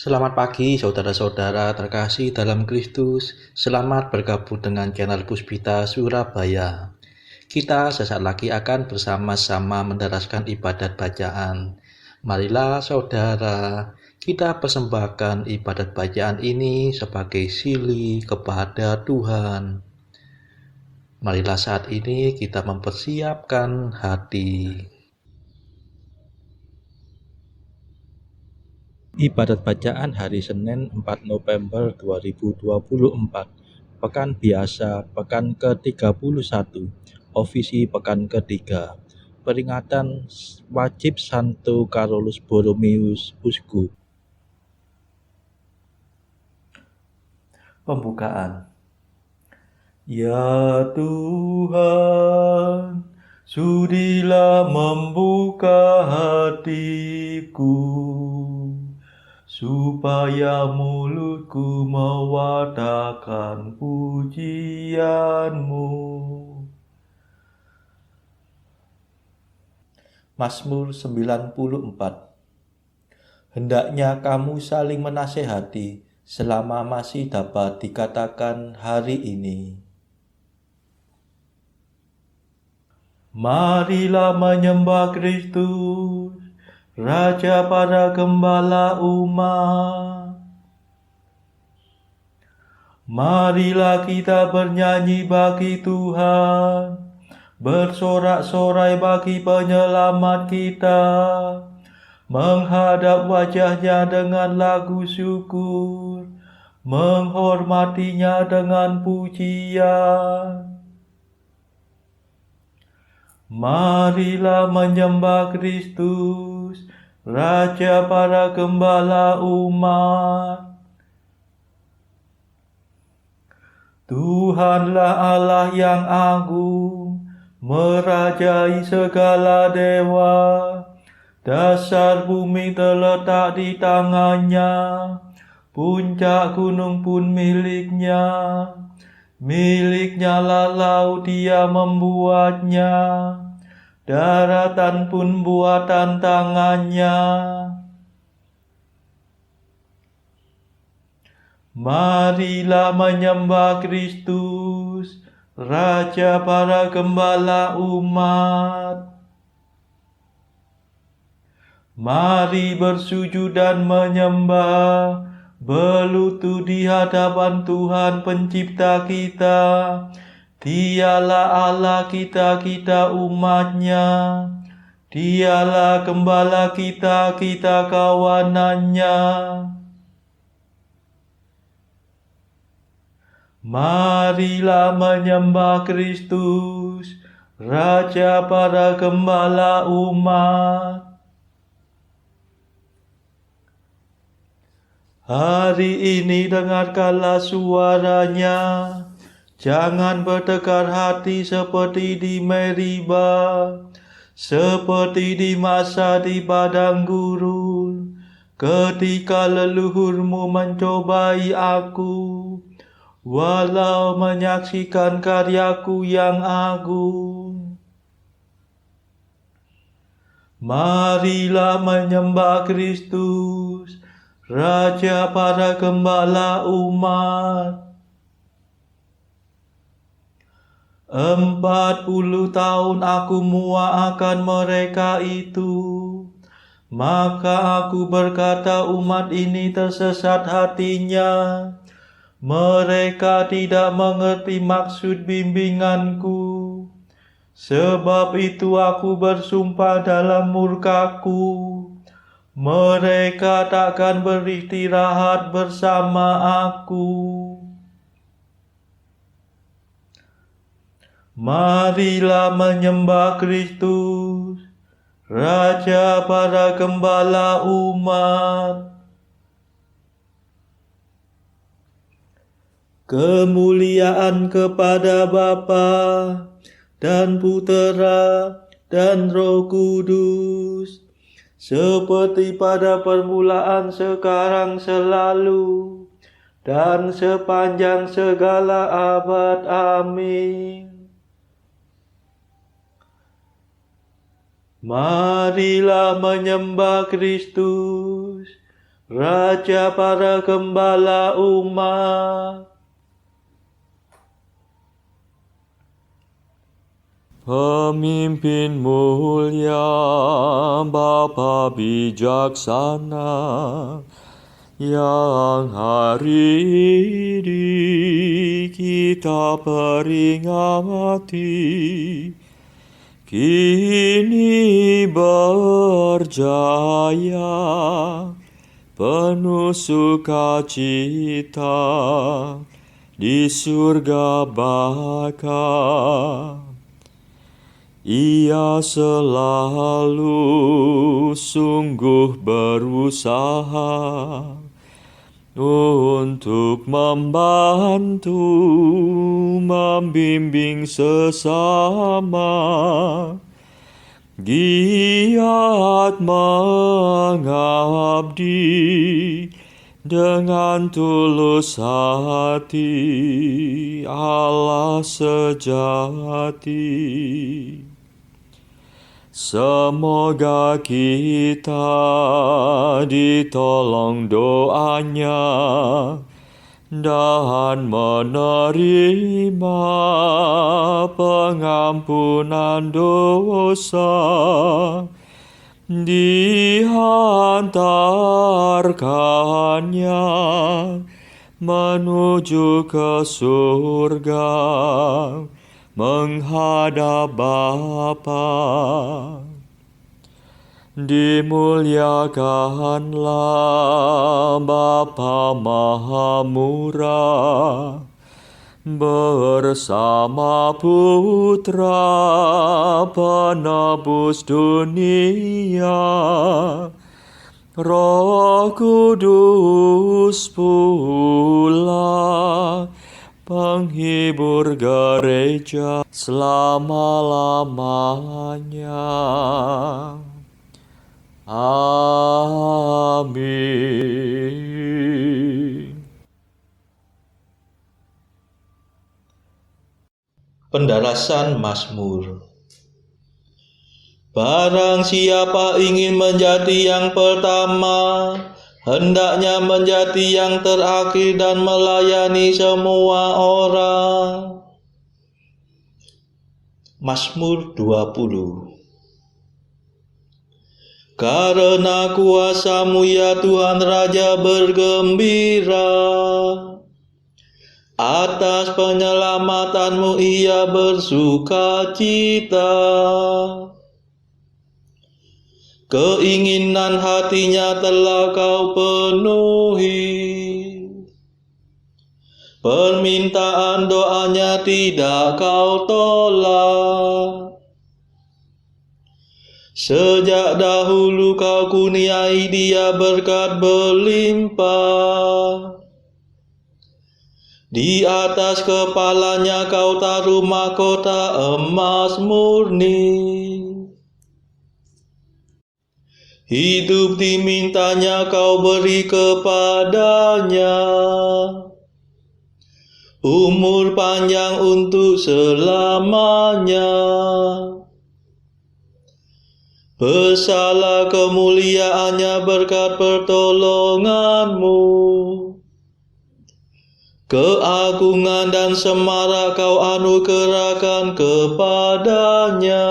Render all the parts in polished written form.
Selamat pagi saudara-saudara terkasih dalam Kristus. Selamat bergabung dengan channel Puspita Surabaya. Kita sesaat lagi akan bersama-sama menderaskan ibadat bacaan. Marilah saudara, kita persembahkan ibadat bacaan ini sebagai sili kepada Tuhan. Marilah saat ini kita mempersiapkan hati. Ibadat bacaan hari Senin 4 November 2024, Pekan Biasa, Pekan ke-31, Ofisi Pekan ketiga, Peringatan Wajib Santo Carolus Borromeus, Uskup. Pembukaan. Ya Tuhan, sudilah membuka hatiku, supaya mulutku mewartakan pujian-Mu. Mazmur 94. Hendaknya kamu saling menasehati selama masih dapat dikatakan hari ini. Marilah menyembah Kristus, Raja para gembala umat. Marilah kita bernyanyi bagi Tuhan, bersorak-sorai bagi penyelamat kita, menghadap wajahnya dengan lagu syukur, menghormatinya dengan pujian. Marilah menyembah Kristus, Raja para gembala umat. Tuhanlah Allah yang agung, merajai segala dewa. Dasar bumi terletak di tangannya, puncak gunung pun miliknya. Miliknya lah laut, dia membuatnya, daratan pun buatan tangannya. Marilah menyembah Kristus, Raja para gembala umat. Mari bersujud dan menyembah, berlutut di hadapan Tuhan pencipta kita. Dialah Allah kita, kita umatnya. Dialah gembala kita, kita kawanannya. Marilah menyembah Kristus, Raja para gembala umat. Hari ini dengarkanlah suaranya, jangan bertekar hati seperti di Meriba, seperti di masa di padang gurun, ketika leluhurmu mencobai aku, walau menyaksikan karyaku yang agung. Marilah menyembah Kristus, Raja para gembala umat. 40 tahun aku muakkan mereka itu. Maka aku berkata, umat ini tersesat hatinya. Mereka tidak mengerti maksud bimbinganku. Sebab itu aku bersumpah dalam murkaku, mereka takkan beristirahat bersama aku. Marilah menyembah Kristus, Raja para gembala umat. Kemuliaan kepada Bapa dan Putera dan Roh Kudus, seperti pada permulaan, sekarang, selalu, dan sepanjang segala abad. Amin. Marilah menyembah Kristus, Raja para gembala umat. Pemimpin mulia, Bapa bijaksana, yang hari ini kita peringati, kini berjaya, penuh sukacita di surga baka. Ia selalu sungguh berusaha untuk membantu, membimbing sesama, giat mengabdi dengan tulus hati, Allah sejati. Semoga kita ditolong doanya dan menerima pengampunan dosa, dihantarkannya menuju ke surga, menghadap Bapa. Dimuliakanlah Bapa Maha Murah bersama Putra Penebus dunia, Roh Kudus pula penghibur gereja selama-lamanya. Amin. Pendalasan Mazmur. Barang siapa ingin menjadi yang pertama, hendaknya menjadi yang terakhir dan melayani semua orang. Mazmur 20. Karena kuasa-Mu ya Tuhan Raja bergembira, atas penyelamatan-Mu ia bersuka cita. Keinginan hatinya telah Kau penuhi, permintaan doanya tidak Kau tolak. Sejak dahulu Kau kurniai dia berkat berlimpah. Di atas kepalanya Kau taruh mahkota emas murni. Hidup dimintanya Kau beri kepadanya, umur panjang untuk selamanya. Besarlah kemuliaannya berkat pertolongan-Mu. Keagungan dan semarak Kau anugerahkan kepadanya.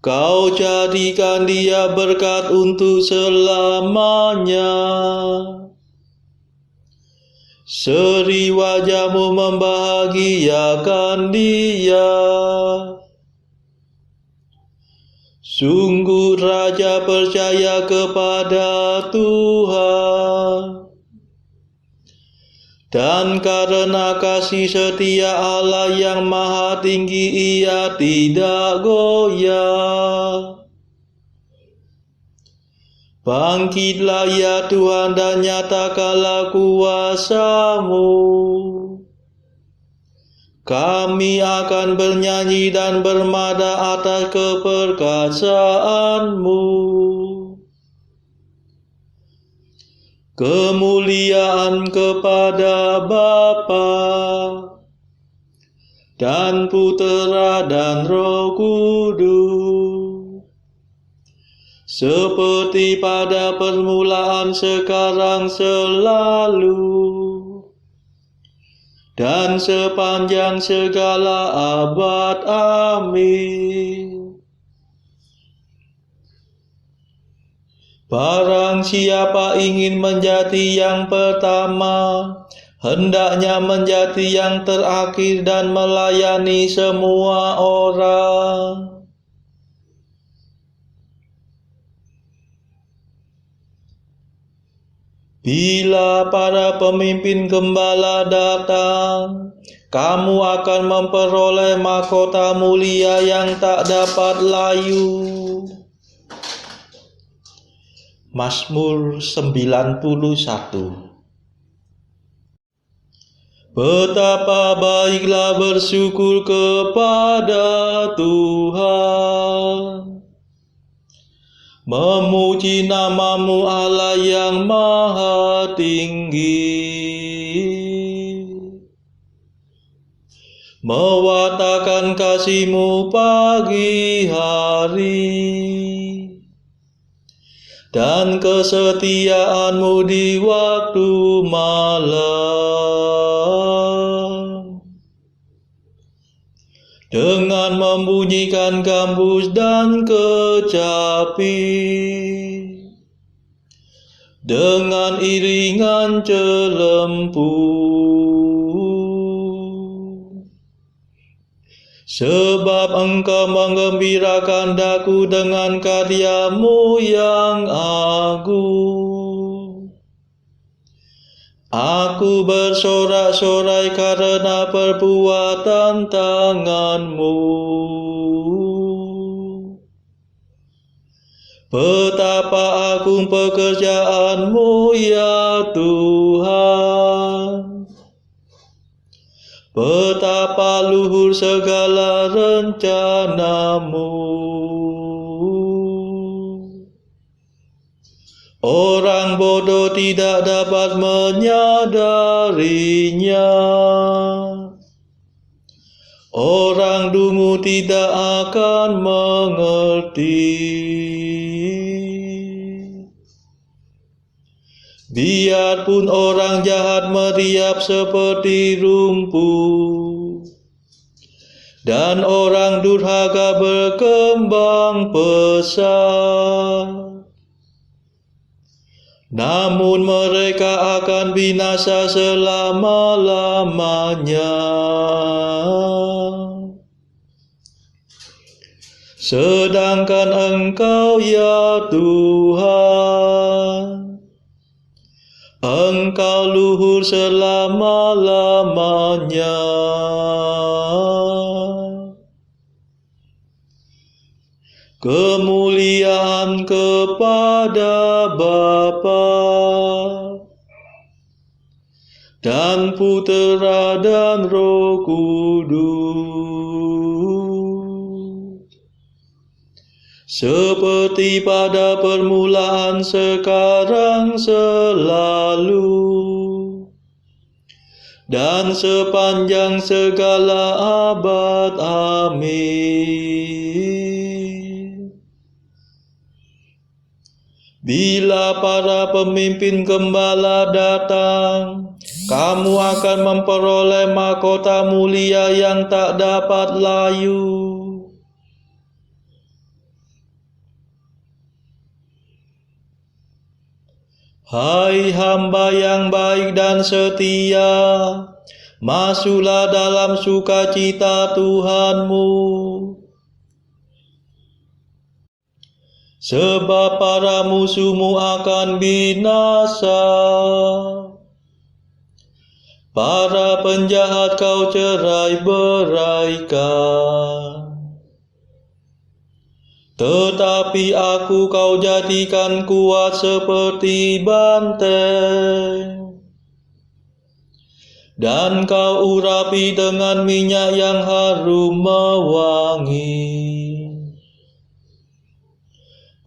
Kau jadikan dia berkat untuk selamanya. Seri wajah-Mu membahagiakan dia. Sungguh raja percaya kepada Tuhan, dan karena kasih setia Allah yang maha tinggi ia tidak goyah. Bangkitlah ya Tuhan dan nyatakanlah kuasa-Mu. Kami akan bernyanyi dan bermada atas keperkasaan-Mu. Kemuliaan kepada Bapa dan Putera dan Roh Kudus, seperti pada permulaan, sekarang, selalu, dan sepanjang segala abad. Amin. Barang siapa ingin menjadi yang pertama, hendaknya menjadi yang terakhir dan melayani semua orang. Bila para pemimpin gembala datang, kamu akan memperoleh mahkota mulia yang tak dapat layu. Mazmur 91. Betapa baiklah bersyukur kepada Tuhan, memuji namamu Allah yang maha tinggi, mewartakan kasih-Mu pagi hari, dan kesetiaan-Mu di waktu malam. Dengan membunyikan gambus dan kecapi, dengan iringan celempu, sebab Engkau menggembirakan daku dengan karya-Mu yang agung. Aku bersorak-sorai karena perbuatan tangan-Mu. Betapa agung pekerjaan-Mu, ya Tuhan. Betapa luhur segala rencana-Mu. Orang bodoh tidak dapat menyadarinya. Orang dungu tidak akan mengerti. Biarpun orang jahat meriap seperti rumput, dan orang durhaka berkembang pesat, namun mereka akan binasa selama-lamanya. Sedangkan Engkau, ya Tuhan, Engkau luhur selama-lamanya. Kemuliaan kepada Bapa dan Putera dan Roh Kudus, seperti pada permulaan, sekarang, selalu, dan sepanjang segala abad. Amin. Bila para pemimpin gembala datang, kamu akan memperoleh mahkota mulia yang tak dapat layu. Hai hamba yang baik dan setia, masuklah dalam sukacita Tuhanmu. Sebab para musuhmu akan binasa, para penjahat kau cerai-beraikan. Tetapi aku kau jadikan kuat seperti banteng, dan kau urapi dengan minyak yang harum mewangi.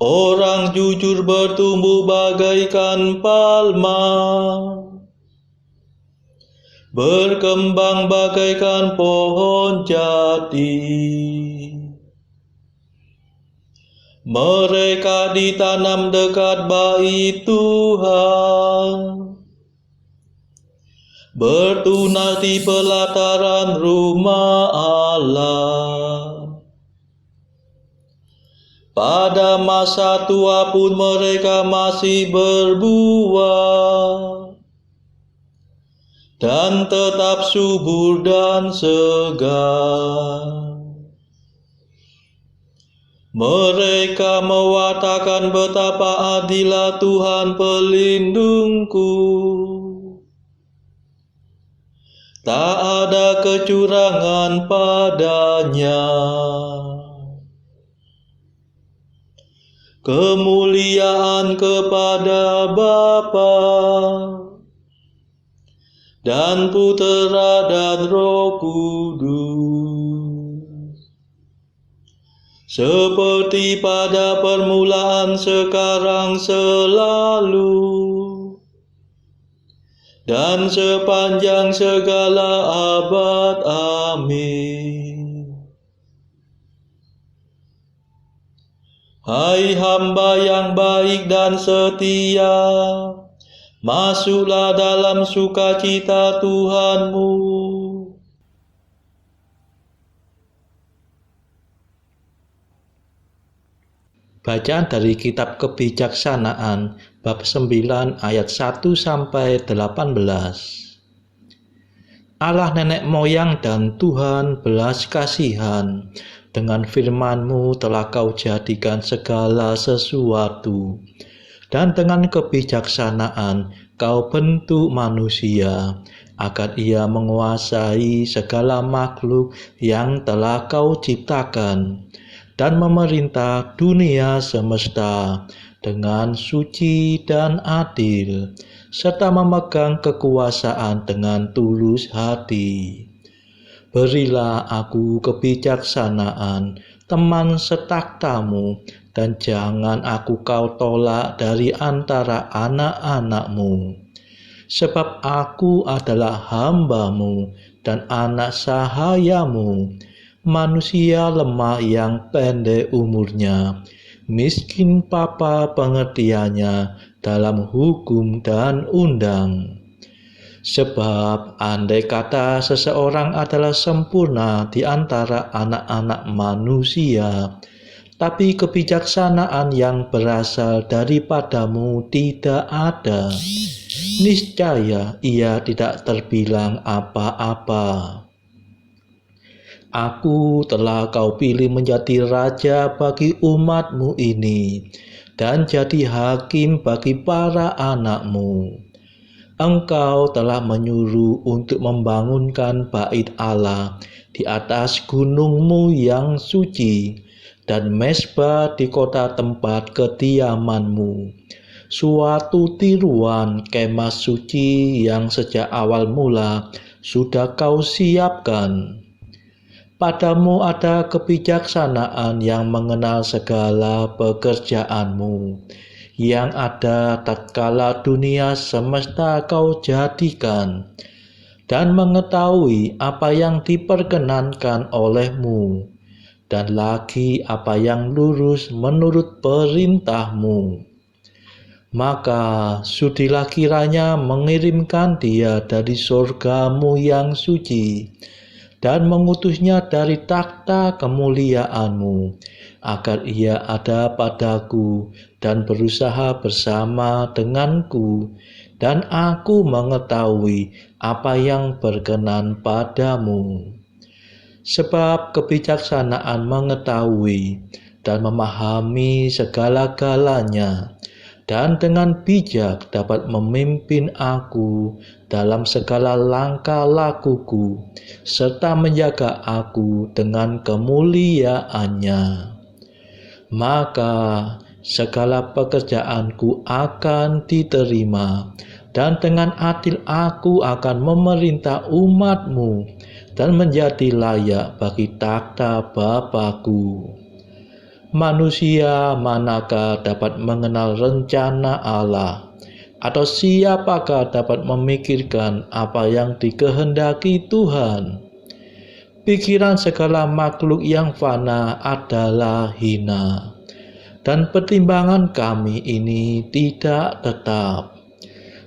Orang jujur bertumbuh bagaikan palma, berkembang bagaikan pohon jati. Mereka ditanam dekat bait Tuhan, bertunas di pelataran rumah Allah. Pada masa tua pun mereka masih berbuah dan tetap subur dan segar. Mereka mewartakan betapa adilnya Tuhan pelindungku. Tak ada kecurangan padanya. Kemuliaan kepada Bapa dan Putera dan Roh Kudus, seperti pada permulaan, sekarang, selalu, dan sepanjang segala abad. Amin. Hai hamba yang baik dan setia, masuklah dalam sukacita Tuhanmu. Bacaan dari kitab Kebijaksanaan bab 9 ayat 1 sampai 18. Allah nenek moyang dan Tuhan belas kasihan, dengan firman-Mu telah Kau jadikan segala sesuatu, dan dengan kebijaksanaan Kau bentuk manusia, agar ia menguasai segala makhluk yang telah Kau ciptakan, dan memerintah dunia semesta dengan suci dan adil, serta memegang kekuasaan dengan tulus hati. Berilah aku kebijaksanaan, teman setakhtamu, dan jangan aku Kau tolak dari antara anak-anak-Mu. Sebab aku adalah hamba-Mu dan anak sahaya-Mu, manusia lemah yang pendek umurnya, miskin papa pengertiannya dalam hukum dan undang. Sebab andai kata seseorang adalah sempurna di antara anak-anak manusia, tapi kebijaksanaan yang berasal daripadamu tidak ada, niscaya ia tidak terbilang apa-apa. Aku telah Kau pilih menjadi raja bagi umat-Mu ini, dan jadi hakim bagi para anak-Mu. Engkau telah menyuruh untuk membangunkan bait Allah di atas gunung-Mu yang suci, dan mezbah di kota tempat kediaman-Mu, suatu tiruan kemah suci yang sejak awal mula sudah Kau siapkan. Padamu ada kebijaksanaan yang mengenal segala pekerjaan-Mu, yang ada tatkala dunia semesta Kau jadikan, dan mengetahui apa yang diperkenankan oleh-Mu, dan lagi apa yang lurus menurut perintah-Mu. Maka sudilah kiranya mengirimkan Dia dari surga-Mu yang suci, dan mengutusnya dari takhta kemuliaan-Mu, agar ia ada padaku dan berusaha bersama denganku, dan aku mengetahui apa yang berkenan padamu. Sebab kebijaksanaan mengetahui dan memahami segala-galanya, dan dengan bijak dapat memimpin aku dalam segala langkah lakuku, serta menjaga aku dengan kemuliaannya. Maka segala pekerjaanku akan diterima, dan dengan adil aku akan memerintah umat-Mu, dan menjadi layak bagi takhta Bapa-Ku. Manusia manakah dapat mengenal rencana Allah? Atau siapakah dapat memikirkan apa yang dikehendaki Tuhan? Pikiran segala makhluk yang fana adalah hina, dan pertimbangan kami ini tidak tetap,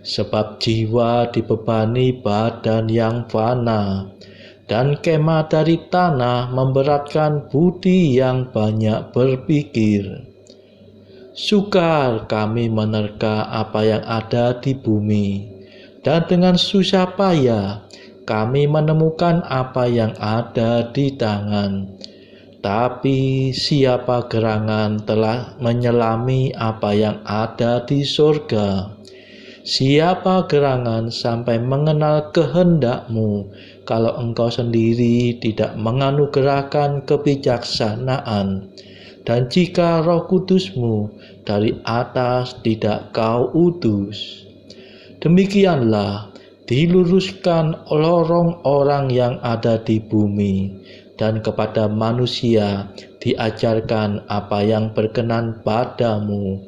sebab jiwa dibebani badan yang fana, dan kemah dari tanah memberatkan budi yang banyak berpikir. Sukar kami menerka apa yang ada di bumi, dan dengan susah payah kami menemukan apa yang ada di tangan. Tapi siapa gerangan telah menyelami apa yang ada di surga? Siapa gerangan sampai mengenal kehendak-Mu, kalau Engkau sendiri tidak menganugerahkan kebijaksanaan? Dan jika Roh Kudus-Mu dari atas tidak Kau utus, demikianlah diluruskan lorong orang yang ada di bumi, dan kepada manusia diajarkan apa yang berkenan padamu.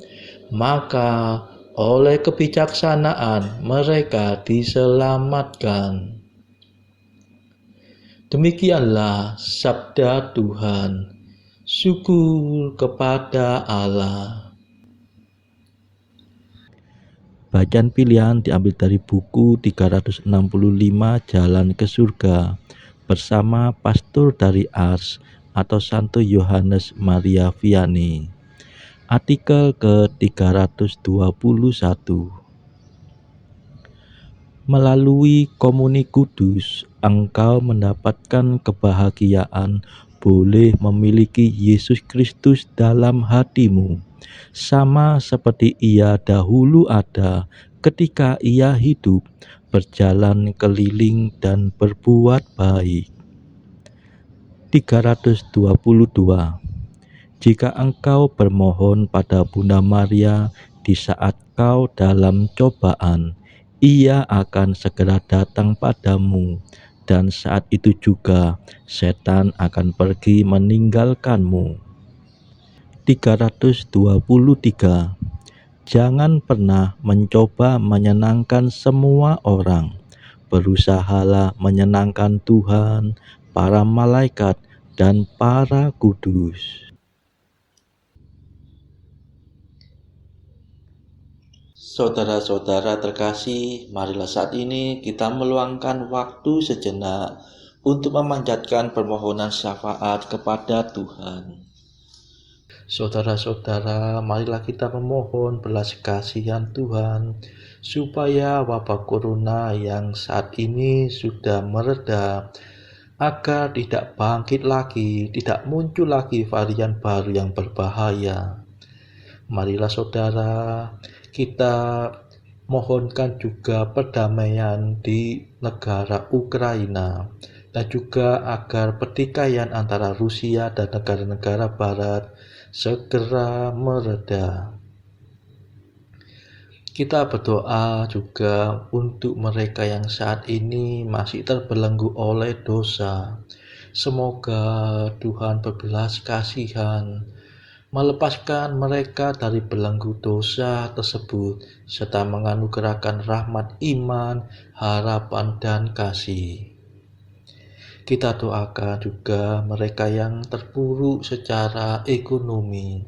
Maka oleh kebijaksanaan mereka diselamatkan. Demikianlah sabda Tuhan. Syukur kepada Allah. Bacaan pilihan diambil dari buku 365 Jalan ke Surga bersama pastor dari Ars atau Santo Yohanes Maria Vianney. Artikel ke-321. Melalui komuni kudus, engkau mendapatkan kebahagiaan boleh memiliki Yesus Kristus dalam hatimu, sama seperti Ia dahulu ada ketika Ia hidup, berjalan keliling dan berbuat baik. 322. Jika engkau bermohon pada Bunda Maria di saat kau dalam cobaan, Ia akan segera datang padamu, dan saat itu juga setan akan pergi meninggalkanmu. 323. Jangan pernah mencoba menyenangkan semua orang. Berusahalah menyenangkan Tuhan, para malaikat, dan para kudus. Saudara-saudara terkasih, marilah saat ini kita meluangkan waktu sejenak untuk memanjatkan permohonan syafaat kepada Tuhan. Saudara-saudara, marilah kita memohon belas kasihan Tuhan, supaya wabah corona yang saat ini sudah mereda, agar tidak bangkit lagi, tidak muncul lagi varian baru yang berbahaya. Marilah saudara, kita mohonkan juga perdamaian di negara Ukraina, dan juga agar pertikaian antara Rusia dan negara-negara barat segera mereda. Kita berdoa juga untuk mereka yang saat ini masih terbelenggu oleh dosa. Semoga Tuhan berbelas kasihan, melepaskan mereka dari belenggu dosa tersebut, serta menganugerahkan rahmat iman, harapan, dan kasih. Kita doakan juga mereka yang terpuruk secara ekonomi.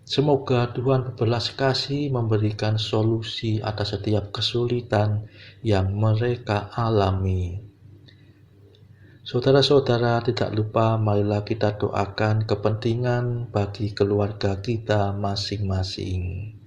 Semoga Tuhan berbelas kasih memberikan solusi atas setiap kesulitan yang mereka alami. Saudara-saudara, tidak lupa marilah kita doakan kepentingan bagi keluarga kita masing-masing.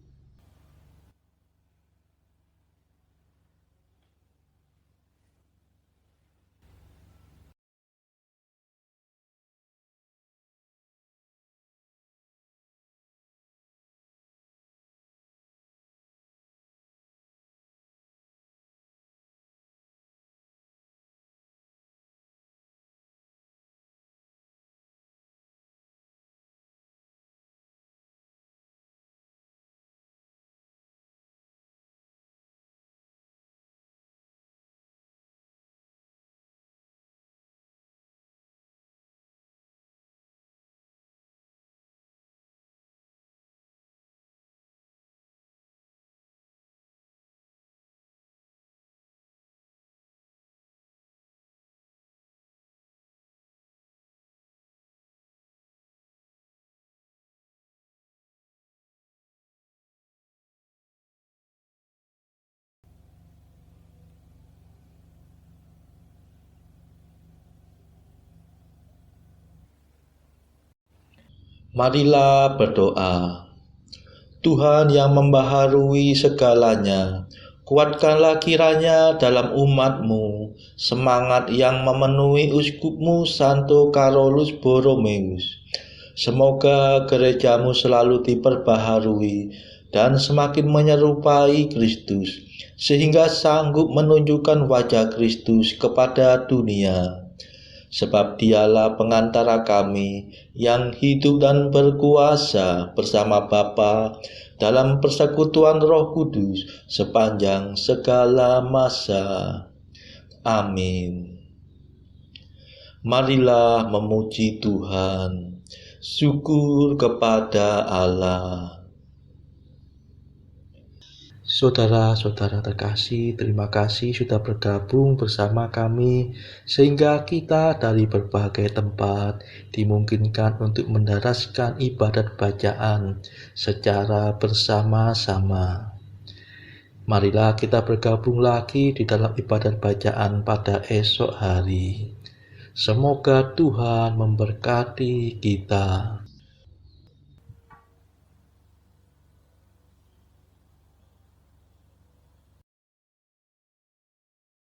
Marilah berdoa. Tuhan yang membaharui segalanya, kuatkanlah kiranya dalam umat-Mu semangat yang memenuhi Uskup-Mu Santo Karolus Borromeus. Semoga gereja-Mu selalu diperbaharui dan semakin menyerupai Kristus, sehingga sanggup menunjukkan wajah Kristus kepada dunia. Sebab Dialah pengantara kami yang hidup dan berkuasa bersama Bapa dalam persekutuan Roh Kudus sepanjang segala masa. Amin. Marilah memuji Tuhan. Syukur kepada Allah. Saudara-saudara terkasih, terima kasih sudah bergabung bersama kami sehingga kita dari berbagai tempat dimungkinkan untuk mendaraskan ibadat bacaan secara bersama-sama. Marilah kita bergabung lagi di dalam ibadat bacaan pada esok hari. Semoga Tuhan memberkati kita.